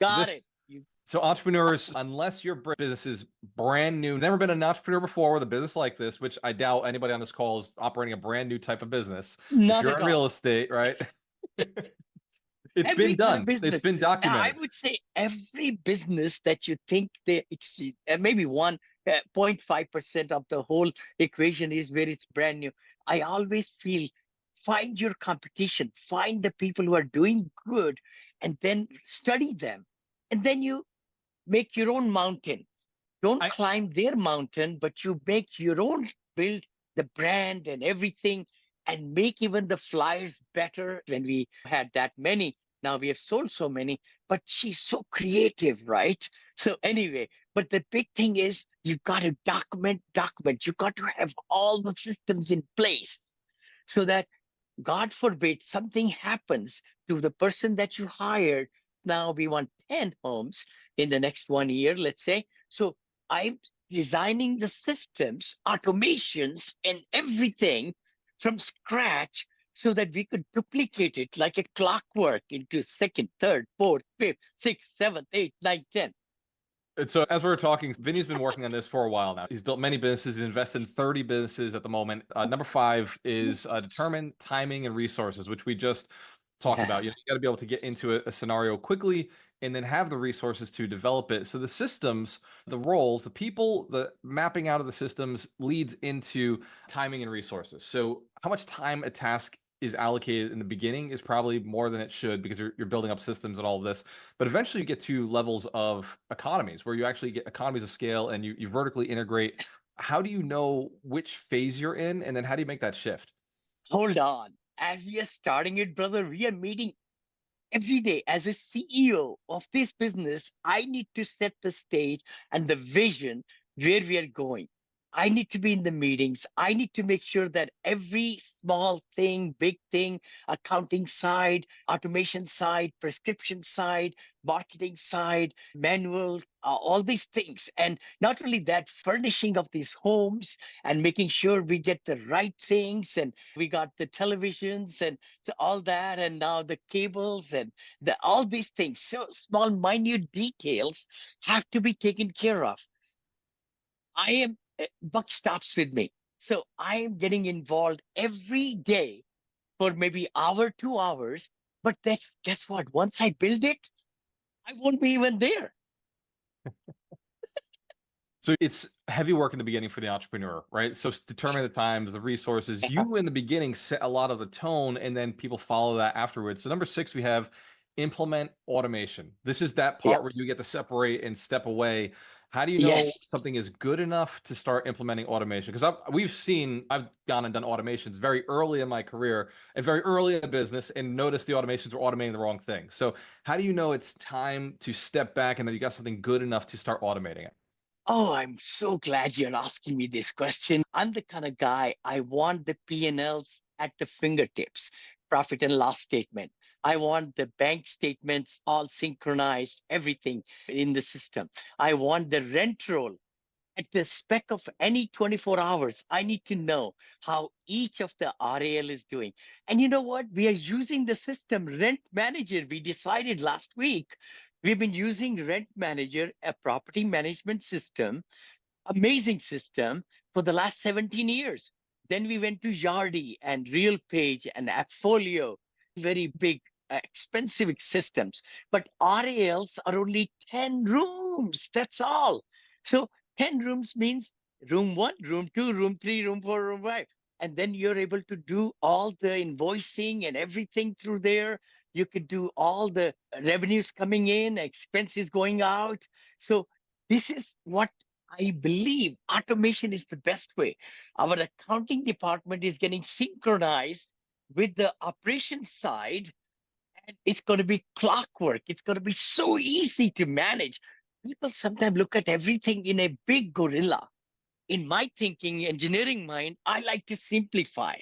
Got This it. You, so entrepreneurs, unless your business is brand new, never been an entrepreneur before with a business like this, which I doubt anybody on this call is operating a brand new type of business. If not you're at in all. real estate, right? It's been Every kind of done. It's business. been I documented. would say every business that you think they exceed, maybe 0.5% of the whole equation is where it's brand new. I always feel find your competition, find the people who are doing good, and then study them. And then you make your own mountain. Don't I climb their mountain, but you make your own, build the brand and everything, and make even the flyers better. When we had that many, now we have sold so many, but she's so creative, right? So anyway, but the big thing is you've got to document. You got to have all the systems in place so that God forbid something happens to the person that you hired. Now we want 10 homes in the next 1 year, let's say. So I'm designing the systems, automations, and everything from scratch so that we could duplicate it like a clockwork into second, third, fourth, fifth, sixth, seventh, eighth, ninth, tenth. And so as we were talking, Vinny's been working on this for a while now. He's built many businesses, he's invested in 30 businesses at the moment. Number five is determine timing and resources, which we just talked about. Yeah. You got to be able to get into a scenario quickly and then have the resources to develop it. So the systems, the roles, the people, the mapping out of the systems leads into timing and resources. So how much time a task is allocated in the beginning is probably more than it should because you're building up systems and all of this. But eventually you get to levels of economies where you actually get economies of scale and you vertically integrate. How do you know which phase you're in? And then how do you make that shift? Hold on. As we are starting it, brother, we are meeting every day. As a CEO of this business, I need to set the stage and the vision where we are going. I need to be in the meetings. I need to make sure that every small thing, big thing, accounting side, automation side, prescription side, marketing side, manual, all these things. And not only that, furnishing of these homes and making sure we get the right things. And we got the televisions and so all that, and now the cables and all these things. So small, minute details have to be taken care of. I am buck stops with me. So I am getting involved every day for maybe hour, 2 hours. But that's guess what? Once I build it, I won't be even there. So it's heavy work in the beginning for the entrepreneur, right? So determine the times, the resources. Yeah. You in the beginning set a lot of the tone, and then people follow that afterwards. So number six, we have implement automation. This is that Yeah. part where you get to separate and step away. How do you know Yes. something is good enough to start implementing automation? Because I've gone and done automations very early in my career and very early in the business and noticed the automations were automating the wrong thing. So how do you know it's time to step back and then you got something good enough to start automating it? Oh, I'm so glad you're asking me this question. I'm the kind of guy I want the P&Ls at the fingertips, profit and loss statement. I want the bank statements all synchronized, everything in the system. I want the rent roll at the spec of any 24 hours. I need to know how each of the RAL is doing. And you know what? We are using the system Rent Manager. We decided last week we've been using Rent Manager, a property management system, amazing system for the last 17 years. Then we went to Yardi and RealPage and Appfolio, very big, expensive systems. But RALs are only 10 rooms. That's all. So 10 rooms means room one, room two, room three, room four, room five. And then you're able to do all the invoicing and everything through there. You could do all the revenues coming in, expenses going out. So this is what I believe automation is the best way. Our accounting department is getting synchronized with the operations side, and it's going to be clockwork. It's going to be so easy to manage. People sometimes look at everything in a big gorilla. In my thinking, engineering mind, I like to simplify.